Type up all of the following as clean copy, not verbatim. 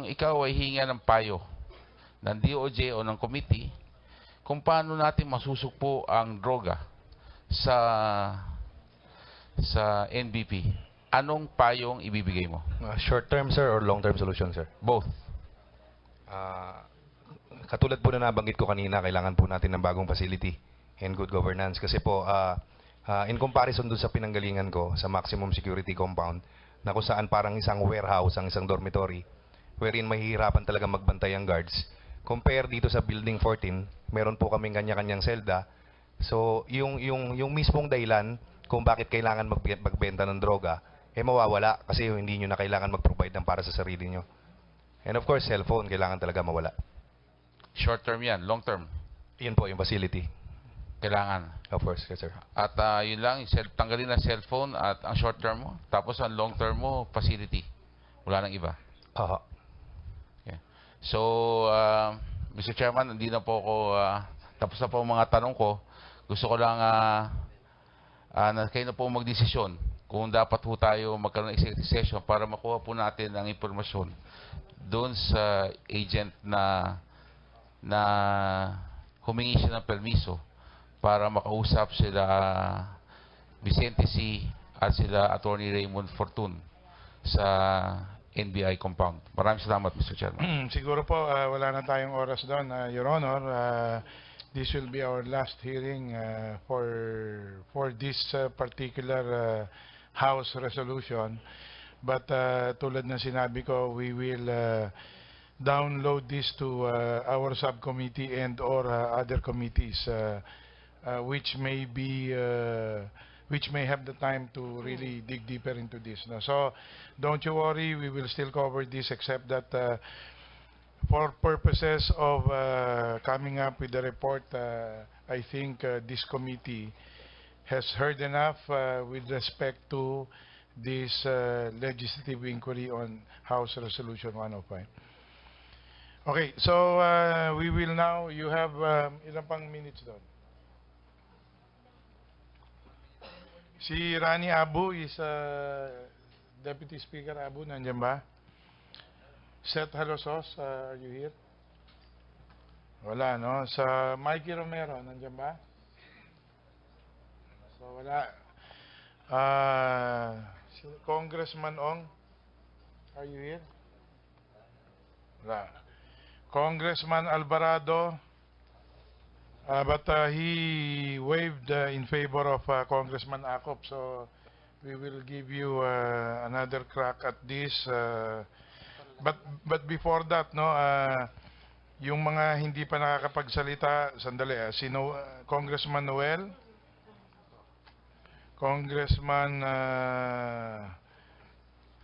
ikaw ay hinga ng payo ng DOJ o ng committee kung paano natin masusugpo ang droga sa NBP, anong payong ibibigay mo? Short term, sir, or long term solution, sir? Both. Katulad po na nabanggit ko kanina, kailangan po natin ng bagong facility and good governance. Kasi po, in comparison dun sa pinanggalingan ko, sa maximum security compound, na kung saan parang isang warehouse, ang isang dormitory, wherein mahihirapan talaga magbantay ang guards. Compare dito sa Building 14, meron po kaming kanya-kanyang selda. So, yung mismong dahilan kung bakit kailangan magbenta ng droga, mawawala kasi hindi nyo na kailangan mag-provide ng para sa sarili nyo. And of course, cellphone, kailangan talaga mawala. Short term yan, long term. Yun po, yung facility. Kailangan. Of course, yes, sir. At yun lang, tanggalin ang cellphone at ang short term mo. Tapos ang long term mo, facility. Wala nang iba. Okay. So, Mr. Chairman, hindi na po ako, tapos na po ang mga tanong ko. Gusto ko lang na kayo na po magdesisyon kung dapat po tayo magkaroon ng executive session para makuha po natin ang impormasyon doon sa agent na humingi siya ng permiso para makausap sila Vicente C. at sila Attorney Raymond Fortun sa NBI compound. Maraming salamat, Mr. Chairman. Siguro po wala na tayong oras doon, Your Honor. This will be our last hearing for this particular House resolution. But tulad na sinabi ko, we will download this to our subcommittee and or other committees which may have the time to really dig deeper into this. No? So don't you worry, we will still cover this, except that for purposes of coming up with the report, I think this committee has heard enough with respect to this legislative inquiry on House Resolution 105. Okay, so we will now, you have ilang pang minutes doon? Si Rani Abu is Deputy Speaker Abu, nandiyan ba? Seth Halosos, are you here? Wala, no? Sa Mikey Romero, nandiyan ba? So, wala. Congressman Ong, are you here? Wala. Congressman Alvarado, but he waived in favor of Congressman Acop, so we will give you another crack at this. But before that, no, yung mga hindi pa nakakapagsalita, sandali, Congressman Noel, Congressman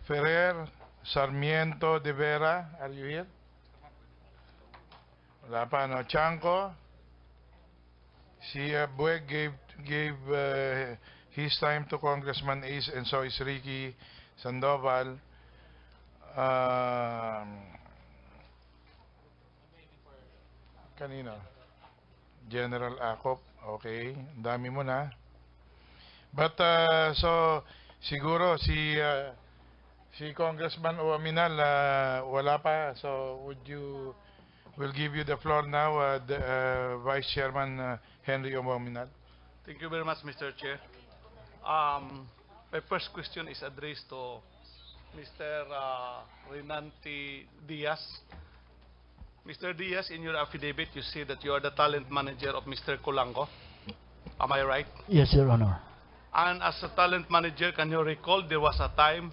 Ferrer, Sarmiento de Vera, are you here? Wala pa, no? Chanco, si Bueg gave his time to Congressman Ace, and so is Ricky Sandoval. Kanino? General Acop, okay, ang dami mo na. But so siguro si Congressman Uaminal wala pa, so we'll give you the floor now, Vice Chairman Henry Uaminal. Thank you very much, Mr. Chair. My first question is addressed to Mr. Renante Diaz. Mr. Diaz, in your affidavit, you say that you are the talent manager of Mr. Colango. Am I right? Yes, Your Honor. And as a talent manager, can you recall there was a time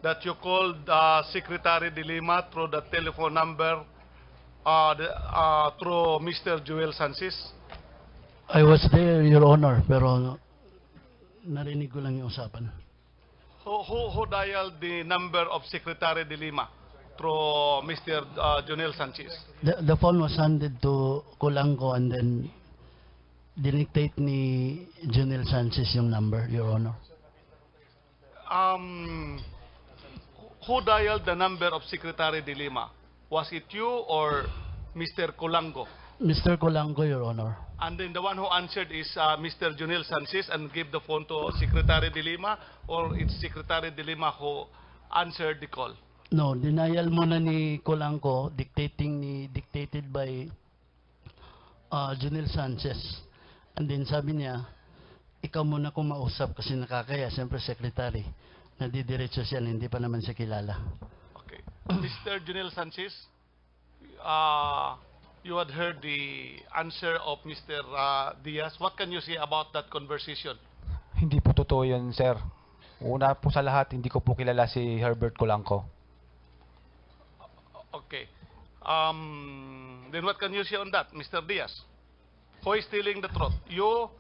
that you called Secretary de Lima through the telephone number through Mr. Joel Sanchez? I was there, Your Honor, pero narinig ko lang yung usapan. Who dialed the number of Secretary de Lima through Mr. Joel Sanchez? The phone was handed to Colango and then dinictate ni Junel Sanchez yung number, Your Honor. Who dialed the number of Secretary de Lima? Was it you or Mr. Colango? Mr. Colango, Your Honor. And then the one who answered is Mr. Junel Sanchez and gave the phone to Secretary de Lima, or it's Secretary de Lima who answered the call? No, denial muna ni Colanco, dictated by Junel Sanchez. And then sabi niya, ikaw muna kung mausap kasi nakakaya, siyempre secretary. Nadidiretso siya, hindi pa naman siya kilala. Okay. Mr. Junel Sanchez, you had heard the answer of Mr. Diaz. What can you say about that conversation? Hindi po totoo yun, sir. Una po sa lahat, hindi ko po kilala si Herbert Colanco. Okay. Then what can you say on that, Mr. Diaz? Who is telling the truth? You,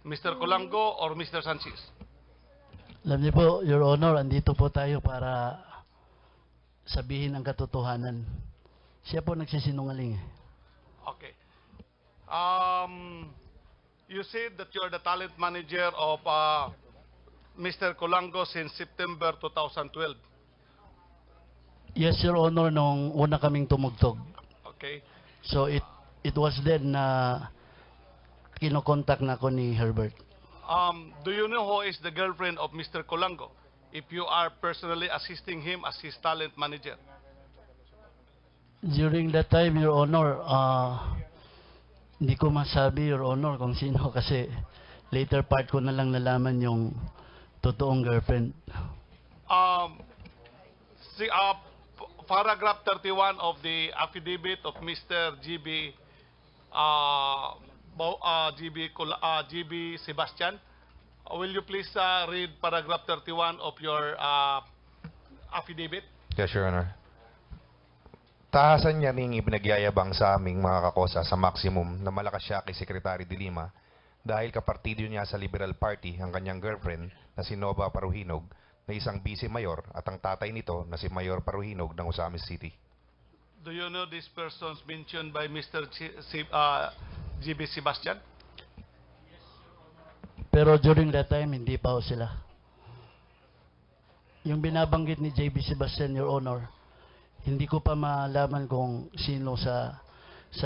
Mr. Colanco, or Mr. Sanchez? Alam niyo po, Your Honor, andito po tayo para sabihin ang katotohanan. Siya po nagsisinungaling. Okay. You said that you are the talent manager of Mr. Colanco since September 2012. Yes, Your Honor, nung una kaming tumugtog. Okay. So it was then na kinokontak na ako ni Herbert. Do you know who is the girlfriend of Mr. Colanco? If you are personally assisting him as his talent manager. During that time, Your Honor, hindi ko masabi, Your Honor, kung sino kasi later part ko na lang nalaman yung totoong girlfriend. Paragraph 31 of the affidavit of Mr. GB Sebastian. Will you please read paragraph 31 of your affidavit? Yes, Your Honor. Tahasan niya ring ipinagyayabang sa aming mga kakosa sa maximum na malakas siya kay Secretary de Lima dahil kapartido niya sa Liberal Party ang kanyang girlfriend na si Nova Paruhinog na isang vice mayor at ang tatay nito na si Mayor Paruhinog ng Osamis City. Do you know these persons mentioned by Mr. GB Sebastian? Pero during that time, hindi pa ho sila. Yung binabanggit ni JB Sebastian, Your Honor, hindi ko pa malaman kung sino sa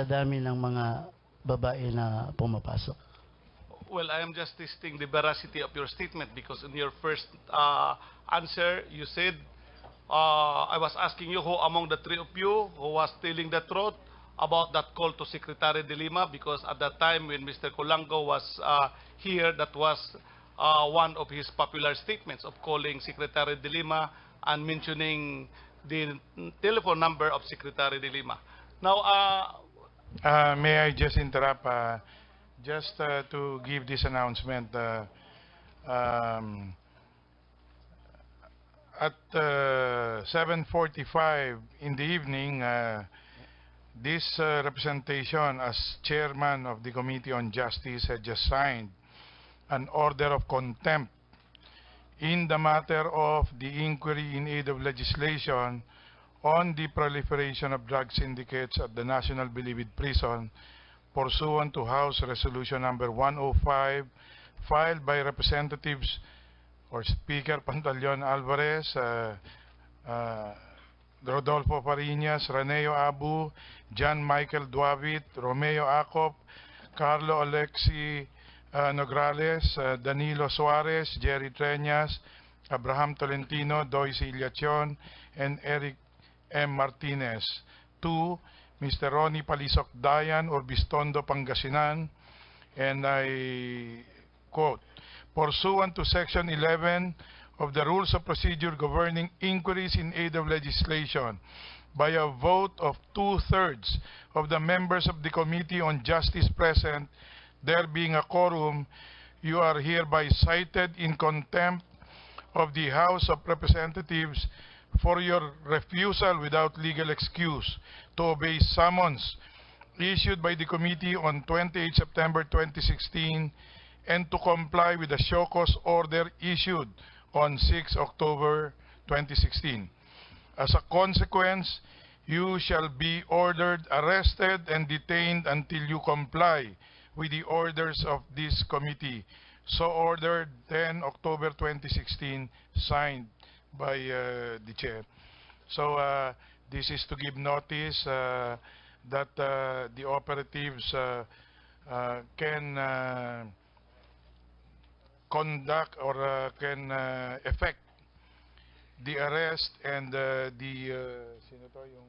dami ng mga babae na pumapasok. Well, I am just testing the veracity of your statement because in your first answer, you said, I was asking you who among the three of you who was telling the truth about that call to Secretary de Lima because at that time when Mr. Colanco was here, that was one of his popular statements of calling Secretary de Lima and mentioning the telephone number of Secretary de Lima. Now, May I just interrupt? Just to give this announcement, at 7:45 in the evening, this representation as chairman of the Committee on Justice had just signed an order of contempt in the matter of the inquiry in aid of legislation on the proliferation of drug syndicates at the National Bilibid Prison pursuant to House Resolution number 105 filed by Representatives or Speaker Pantaleon Alvarez, Rodolfo Fariñas, Reneo Abu, John Michael Duavit, Romeo Acop, Carlo Alexi Nograles, Danilo Suarez, Jerry Treñas, Abraham Tolentino, Doyce Iliacion, and Eric M. Martinez. 2, Mr. Ronnie Palisok Dayan or Bistondo Pangasinan, and I quote, pursuant to Section 11 of the Rules of Procedure governing inquiries in aid of legislation, by a vote of 2/3 of the members of the Committee on Justice present, there being a quorum, you are hereby cited in contempt of the House of Representatives for your refusal without legal excuse to obey summons issued by the committee on 28 September 2016 and to comply with the show cause order issued on 6 October 2016. As a consequence, you shall be ordered, arrested, and detained until you comply with the orders of this committee. So ordered 10 October 2016, signed by the chair. So this is to give notice that the operatives can conduct or can effect the arrest and sino to, yung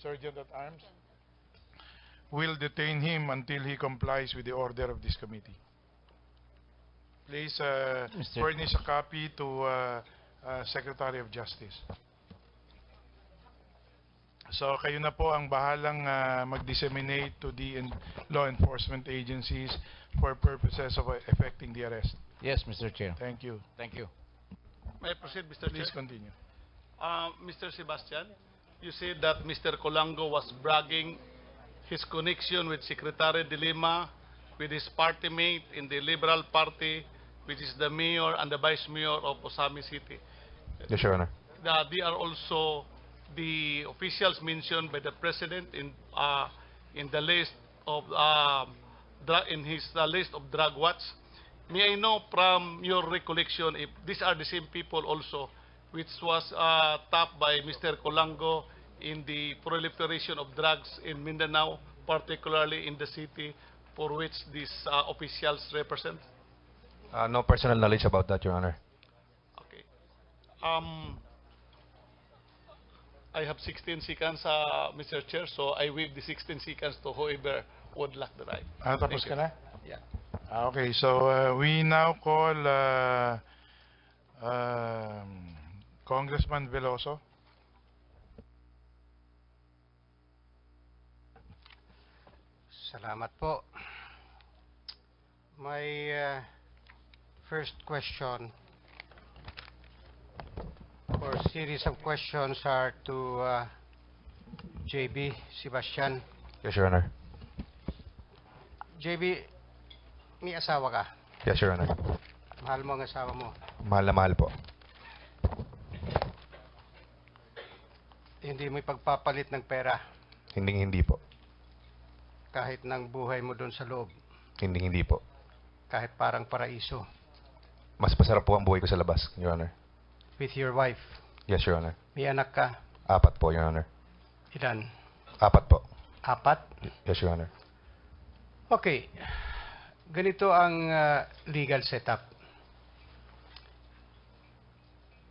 Sergeant at Arms will detain him until he complies with the order of this committee. Please furnish a copy to Secretary of Justice. So kayo na po ang bahalang mag-disseminate to the law enforcement agencies for purposes of effecting the arrest. Yes, Mr. Chair. Thank you. Thank you. May I proceed, Mr. Please Chair? continue. Mr. Sebastian, you said that Mr. Colango was bragging his connection with Secretary De Lima, with his party mate in the Liberal Party, which is the mayor and the vice mayor of Osami City. Yes, Your Honor. They are also the officials mentioned by the president in the list of in his list of drug watch. May I know from your recollection if these are the same people also which was tapped by Mr. Colango in the proliferation of drugs in Mindanao, particularly in the city for which these officials represent? No personal knowledge about that, Your Honor. Okay. I have 16 seconds, Mr. Chair, so I waive the 16 seconds to whoever would like the right. Tapos Thank ka you. na? Yeah. Okay, so we now call Congressman Veloso. Salamat po. My first question or series of questions are to JB Sebastian. Yes, Your Honor. JB, may asawa ka. Yes, Your Honor. Mahal mo ang asawa mo. Mahal na mahal po. Hindi mo ipagpapalit ng pera Hindi po. kahit ng buhay mo doon sa loob. Hindi po. Kahit parang paraiso. Mas masarap po ang buhay ko sa labas, Your Honor. With your wife. Yes, Your Honor. May anak ka. 4 po, Your Honor. Ilan? 4 po. 4? Yes, Your Honor. Okay. Ganito ang legal setup.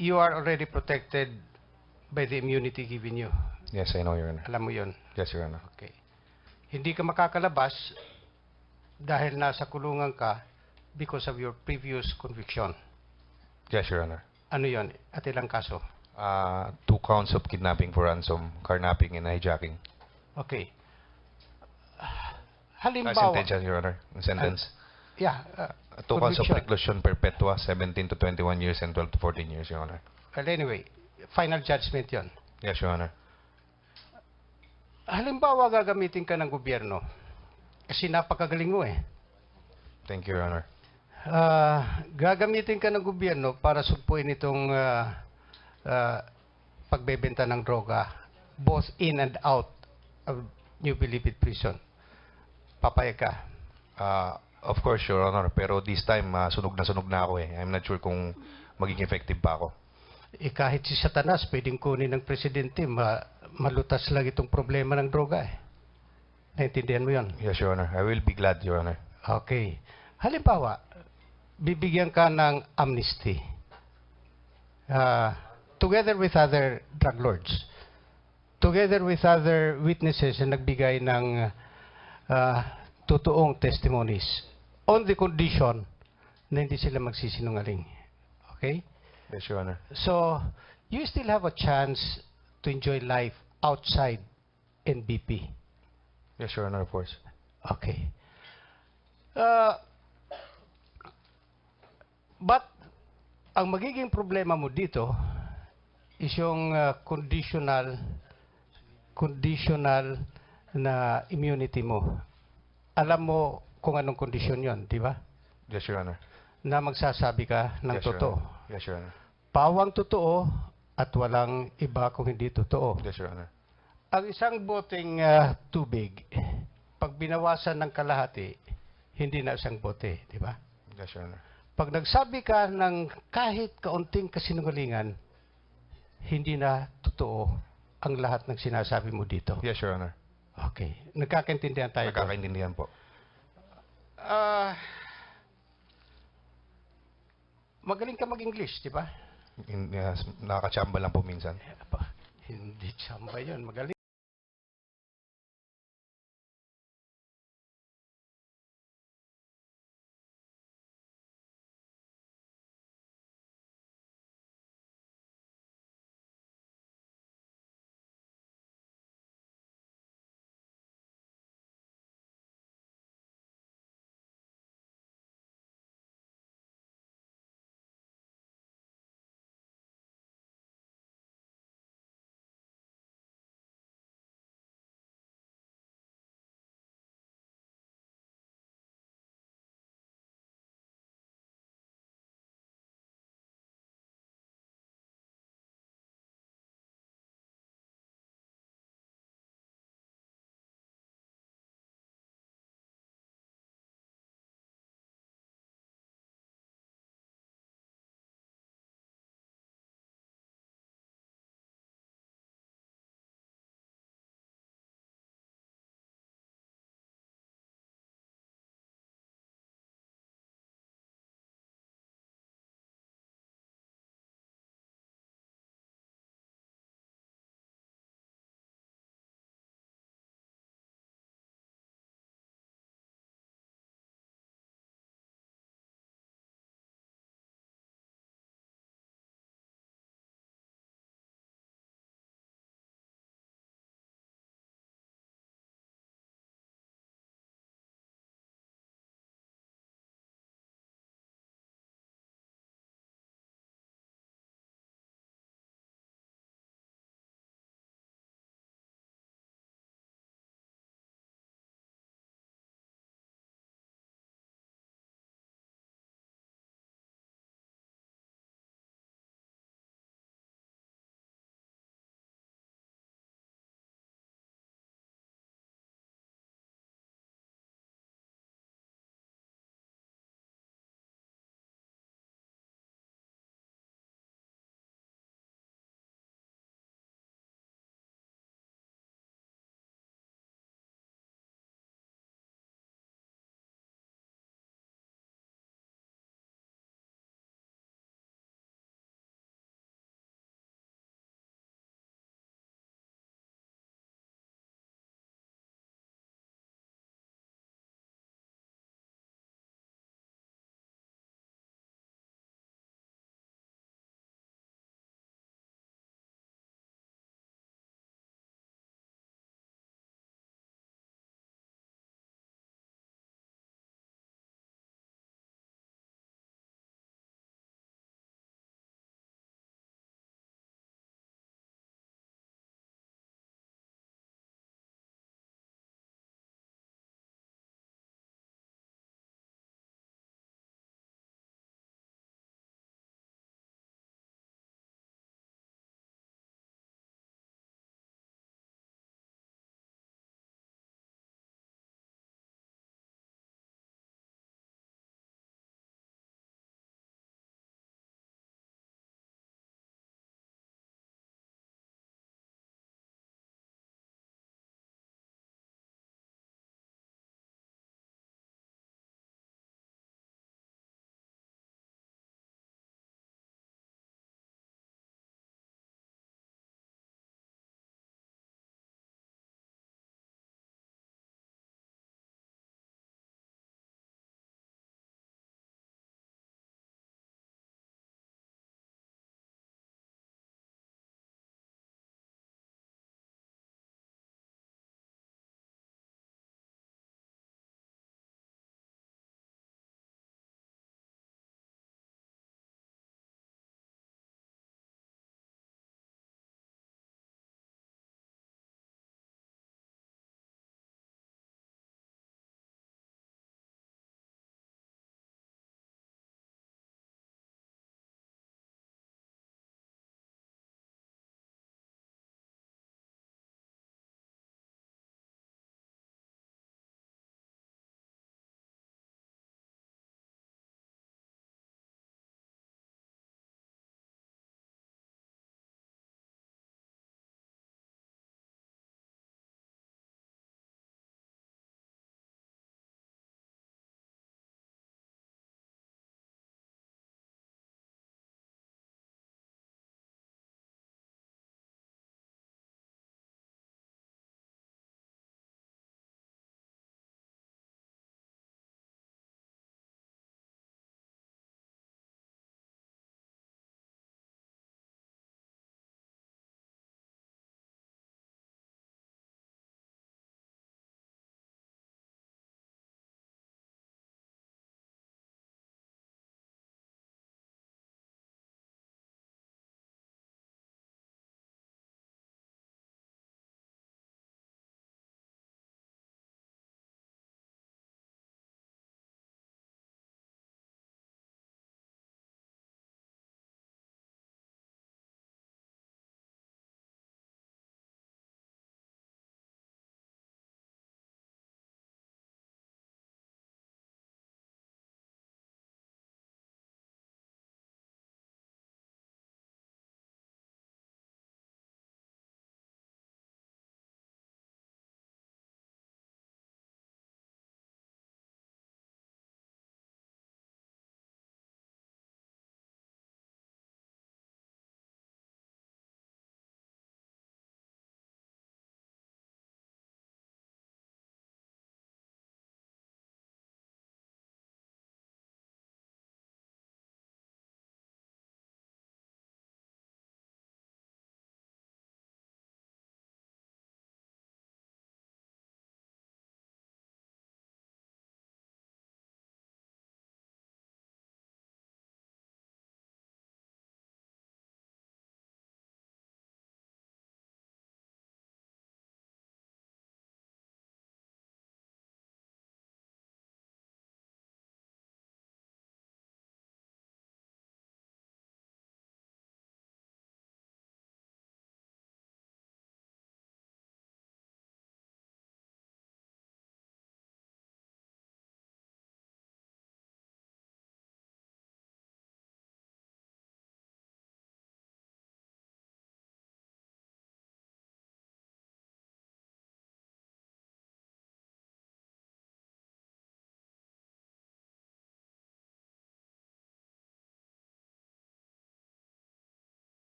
You are already protected by the immunity given you. Yes, I know, Your Honor. Alam mo yun. Yes, Your Honor. Okay. Hindi ka makakalabas dahil nasa kulungan ka because of your previous conviction. Yes, Your Honor. Ano yon? At ilang kaso? 2 counts of kidnapping for ransom, carnapping, and hijacking. Okay. Halimbawa, Sentence, Your Honor. Sentence. yeah, 2 counts of conviction. reclusion perpetua, 17 to 21 years and 12 to 14 years, Your Honor. Well, anyway, final judgment yon. Yes, Your Honor. Halimbawa, gagamitin ka ng gobyerno. Kasi napakagaling mo eh. Thank you, Your Honor. Gagamitin ka ng gobyerno para sugpuin itong pagbebenta ng droga both in and out of New Bilibid Prison. Papayag ka. Of course, Your Honor. Pero this time, sunog na ako eh. I'm not sure kung magiging effective pa ako. Eh kahit si Satanas, pwedeng kunin ng presidente, malutas lang itong problema ng droga eh. Naintindihan mo yon? Yes, Your Honor. I will be glad, Your Honor. Okay. Halimbawa, bibigyan ka ng amnesty. Together with other drug lords. Together with other witnesses na nagbigay ng totoong testimonies. On the condition na hindi sila magsisinungaling. Okay? Yes, Your Honor. So, you still have a chance to enjoy life outside NBP. Yes, Your Honor, of course. Okay. But, ang magiging problema mo dito is yung conditional na immunity mo. Alam mo kung anong kondisyon yon, di ba? Yes, Your Honor. Na magsasabi ka ng Yes, Your totoo. Honor. Yes, Your Honor. Pawang totoo at walang iba kung hindi totoo. Yes, Your Honor. Ang isang boteng tubig, pag binawasan ng kalahati, hindi na isang bote, di ba? Yes, Your Honor. Pag nagsabi ka ng kahit kaunting kasinungalingan, hindi na totoo ang lahat ng sinasabi mo dito. Yes, Your Honor. Okay. Nagkakaintindihan tayo. doon. Nagkakaintindihan po. Magaling ka mag-English, di ba? Nakakachamba lang po minsan. Hindi tsamba yun. Magaling.